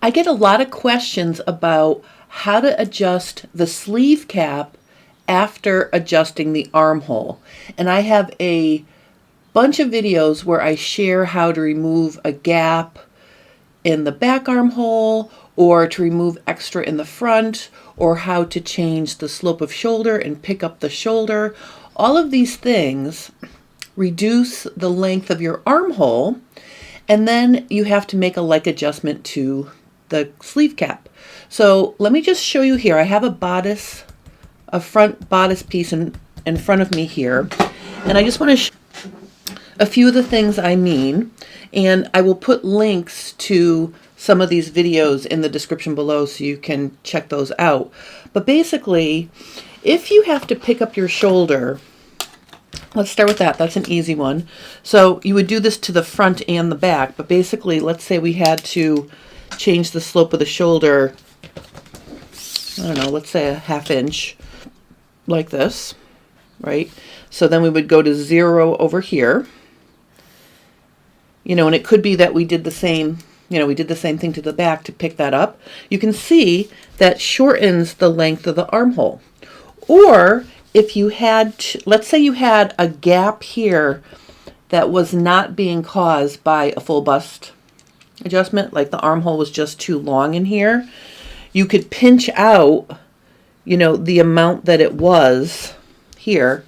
I get a lot of questions about how to adjust the sleeve cap after adjusting the armhole. And I have a bunch of videos where I share how to remove a gap in the back armhole, or to remove extra in the front, or how to change the slope of shoulder and pick up the shoulder. All of these things reduce the length of your armhole, and then you have to make a like adjustment to the sleeve cap. So let me just show you here. I have a front bodice piece in front of me here, and I just want to show a few of the things I mean, and I will put links to some of these videos in the description below so you can check those out. But basically, if you have to pick up your shoulder, let's start with that. That's an easy one. So you would do this to the front and the back, but basically, let's say we had to change the slope of the shoulder, I don't know, let's say a 1/2 inch, like this, right? So then we would go to 0 over here. You know, and it could be that we did the same, we did the same thing to the back to pick that up. You can see that shortens the length of the armhole. Or if you had, let's say you had a gap here that was not being caused by a full bust adjustment, like the armhole was just too long in here, you could pinch out, the amount that it was here,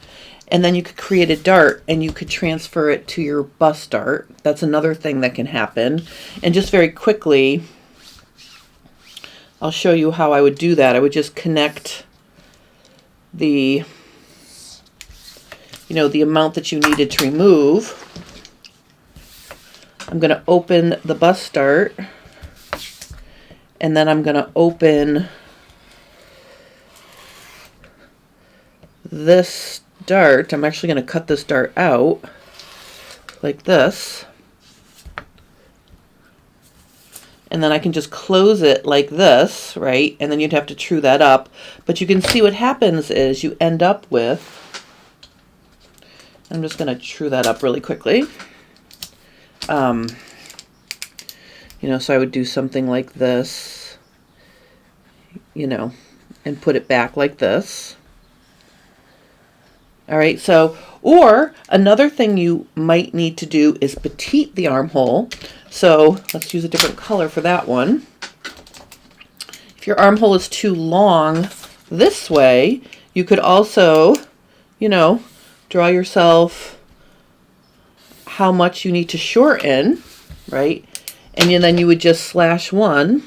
and then you could create a dart and you could transfer it to your bust dart. That's another thing that can happen. And just very quickly, I'll show you how I would do that. I would just connect the, the amount that you needed to remove. I'm going to open the bust dart, and then I'm going to open this dart. I'm actually going to cut this dart out like this, and then I can just close it like this, right? And then you'd have to true that up, but you can see what happens is you end up with, I'm just going to true that up really quickly. So I would do something like this, and put it back like this. All right, so, or another thing you might need to do is petite the armhole. So let's use a different color for that one. If your armhole is too long this way, you could also, draw yourself how much you need to shorten, right? And then you would just slash one.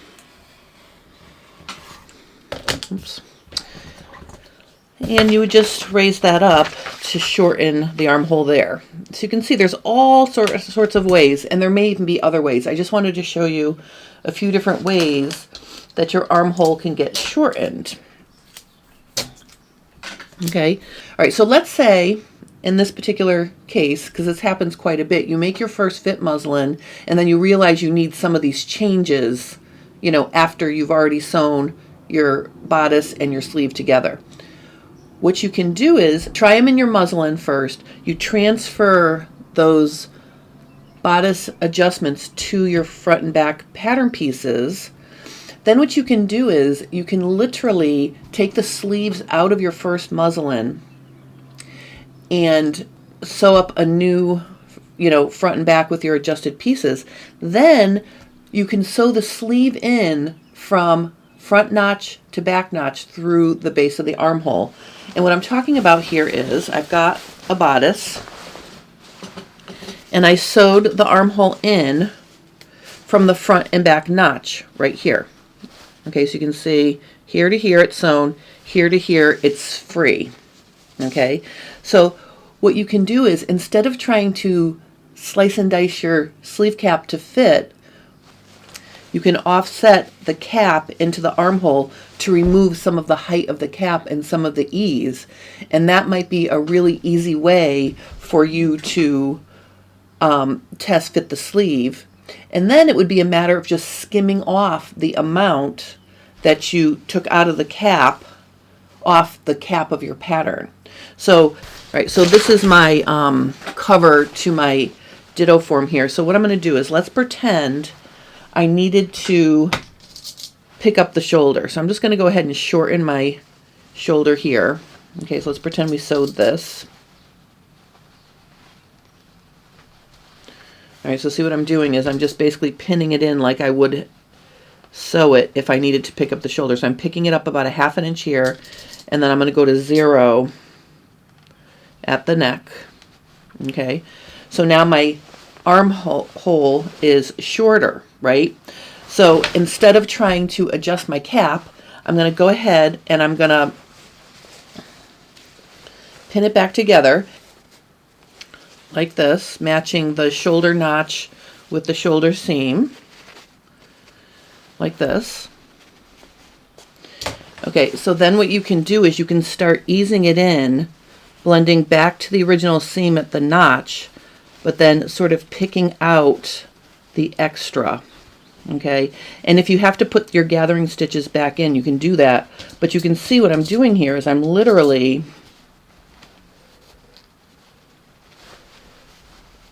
Oops. And you would just raise that up to shorten the armhole there. So you can see there's all sorts of ways, and there may even be other ways. I just wanted to show you a few different ways that your armhole can get shortened. Okay, all right, so let's say in this particular case, because this happens quite a bit, you make your first fit muslin, and then you realize you need some of these changes, after you've already sewn your bodice and your sleeve together. What you can do is try them in your muslin first. You transfer those bodice adjustments to your front and back pattern pieces. Then what you can do is you can literally take the sleeves out of your first muslin and sew up a new, front and back with your adjusted pieces. Then you can sew the sleeve in from front notch to back notch through the base of the armhole. And what I'm talking about here is I've got a bodice, and I sewed the armhole in from the front and back notch right here. Okay, so you can see here to here it's sewn, here to here it's free. Okay, so what you can do is, instead of trying to slice and dice your sleeve cap to fit, you can offset the cap into the armhole to remove some of the height of the cap and some of the ease. And that might be a really easy way for you to test fit the sleeve. And then it would be a matter of just skimming off the amount that you took out of the cap off the cap of your pattern. So, right, so this is my cover to my ditto form here. So what I'm going to do is, let's pretend I needed to pick up the shoulder. So I'm just going to go ahead and shorten my shoulder here. Okay, so let's pretend we sewed this. All right, so see what I'm doing is I'm just basically pinning it in like I would sew it if I needed to pick up the shoulder. So I'm picking it up about a 1/2 inch here, and then I'm going to go to 0 at the neck. Okay, so now my armhole is shorter, right? So instead of trying to adjust my cap, I'm going to go ahead and I'm going to pin it back together like this, matching the shoulder notch with the shoulder seam, like this. Okay, so then what you can do is you can start easing it in, blending back to the original seam at the notch, but then sort of picking out the extra. Okay, and if you have to put your gathering stitches back in, you can do that, but you can see what I'm doing here is I'm literally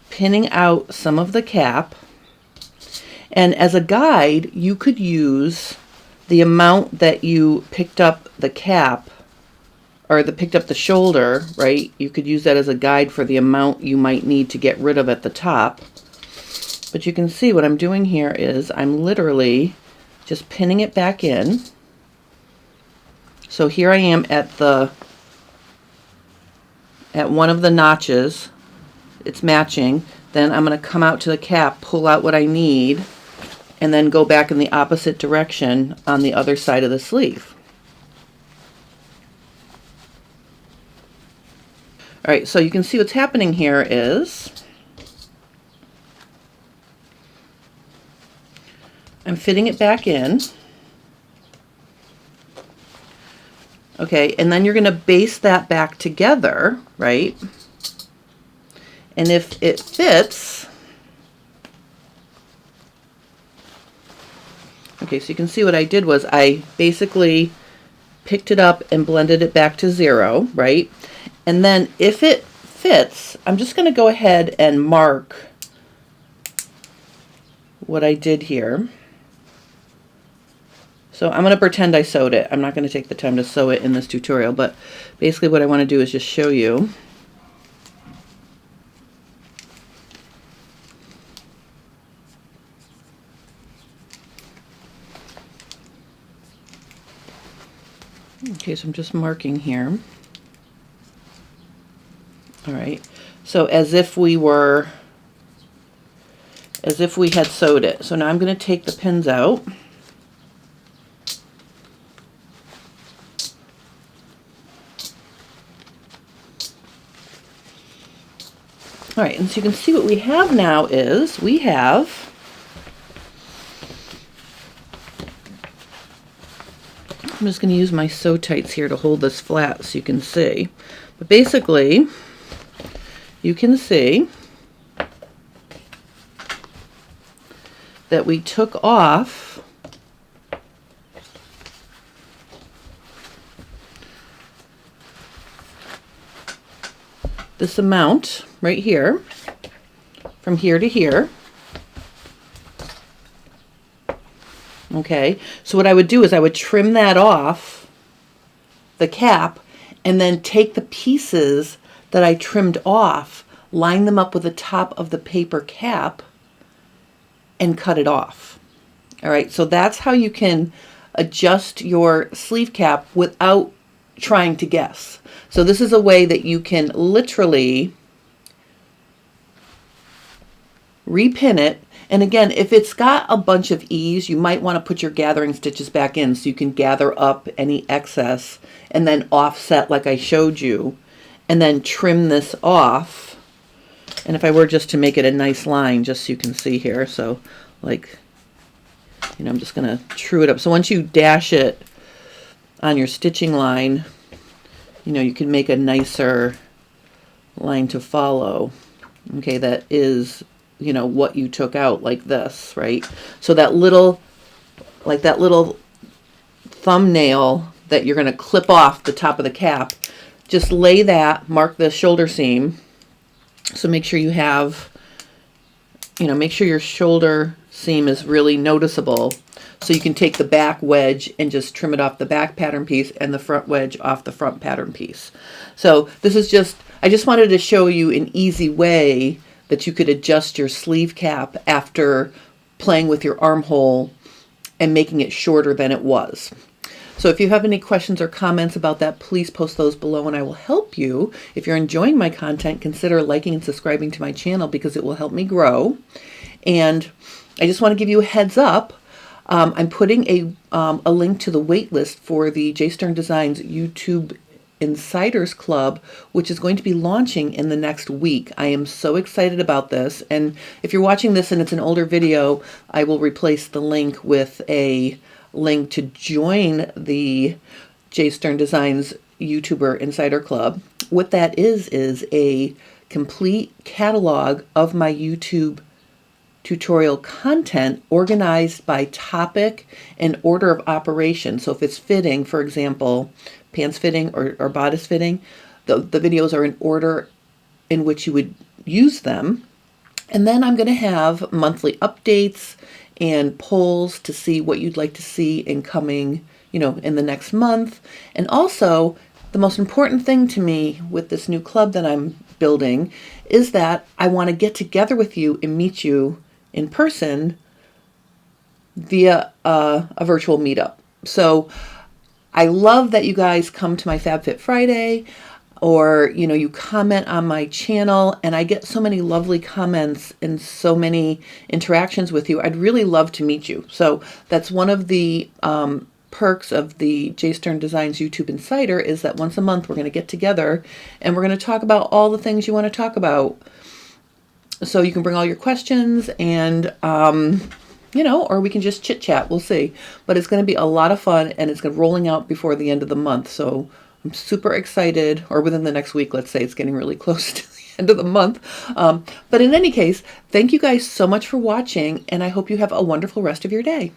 pinning out some of the cap, and as a guide you could use the amount that you picked up the cap or picked up the shoulder, right? You could use that as a guide for the amount you might need to get rid of at the top. But you can see what I'm doing here is I'm literally just pinning it back in. So here I am at one of the notches. It's matching. Then I'm going to come out to the cap, pull out what I need, and then go back in the opposite direction on the other side of the sleeve. All right, so you can see what's happening here is I'm fitting it back in. Okay, and then you're going to baste that back together, right? And if it fits, okay, so you can see what I did was I basically picked it up and blended it back to 0, right? And then if it fits, I'm just going to go ahead and mark what I did here. So I'm going to pretend I sewed it. I'm not going to take the time to sew it in this tutorial, but basically what I want to do is just show you. Okay, so I'm just marking here. All right, so as if we had sewed it. So now I'm going to take the pins out. All right, and so you can see what we have now is we have I'm just going to use my sew tights here to hold this flat so you can see. But basically, you can see that we took off this amount right here, from here to here. Okay, so what I would do is I would trim that off the cap and then take the pieces that I trimmed off, line them up with the top of the paper cap, and cut it off. All right, so that's how you can adjust your sleeve cap without trying to guess. So this is a way that you can literally repin it. And again, if it's got a bunch of ease, you might want to put your gathering stitches back in so you can gather up any excess and then offset like I showed you, and then trim this off. And if I were just to make it a nice line, just so you can see here, so like, you know, I'm just going to true it up. So once you dash it on your stitching line, you know, you can make a nicer line to follow. Okay, that is, you know, what you took out, like this, right? So that little, like that little thumbnail that you're going to clip off the top of the cap, just lay that, mark the shoulder seam. So make sure you have, you know, make sure your shoulder seam is really noticeable. So you can take the back wedge and just trim it off the back pattern piece and the front wedge off the front pattern piece. So this is just, I just wanted to show you an easy way that you could adjust your sleeve cap after playing with your armhole and making it shorter than it was. So if you have any questions or comments about that, please post those below and I will help you. If you're enjoying my content, consider liking and subscribing to my channel because it will help me grow. And I just want to give you a heads up. I'm putting a link to the wait list for the J. Stern Designs YouTube Insiders Club, which is going to be launching in the next week. I am so excited about this. And if you're watching this and it's an older video, I will replace the link with a link to join the J. Stern Designs YouTuber Insider Club. What that is a complete catalog of my YouTube tutorial content organized by topic and order of operation. So if it's fitting, for example, pants fitting or bodice fitting, the videos are in order in which you would use them. And then I'm going to have monthly updates and polls to see what you'd like to see in coming, in the next month. And also, the most important thing to me with this new club that I'm building is that I want to get together with you and meet you in person via a virtual meetup. So I love that you guys come to my FabFit Friday, or you comment on my channel, and I get so many lovely comments and so many interactions with you. I'd really love to meet you. So that's one of the perks of the J. Stern Designs YouTube Insider, is that once a month we're going to get together and we're going to talk about all the things you want to talk about. So you can bring all your questions and or we can just chit chat. We'll see. But it's going to be a lot of fun, and it's rolling out before the end of the month. So I'm super excited, or within the next week, let's say. It's getting really close to the end of the month. But in any case, thank you guys so much for watching, and I hope you have a wonderful rest of your day.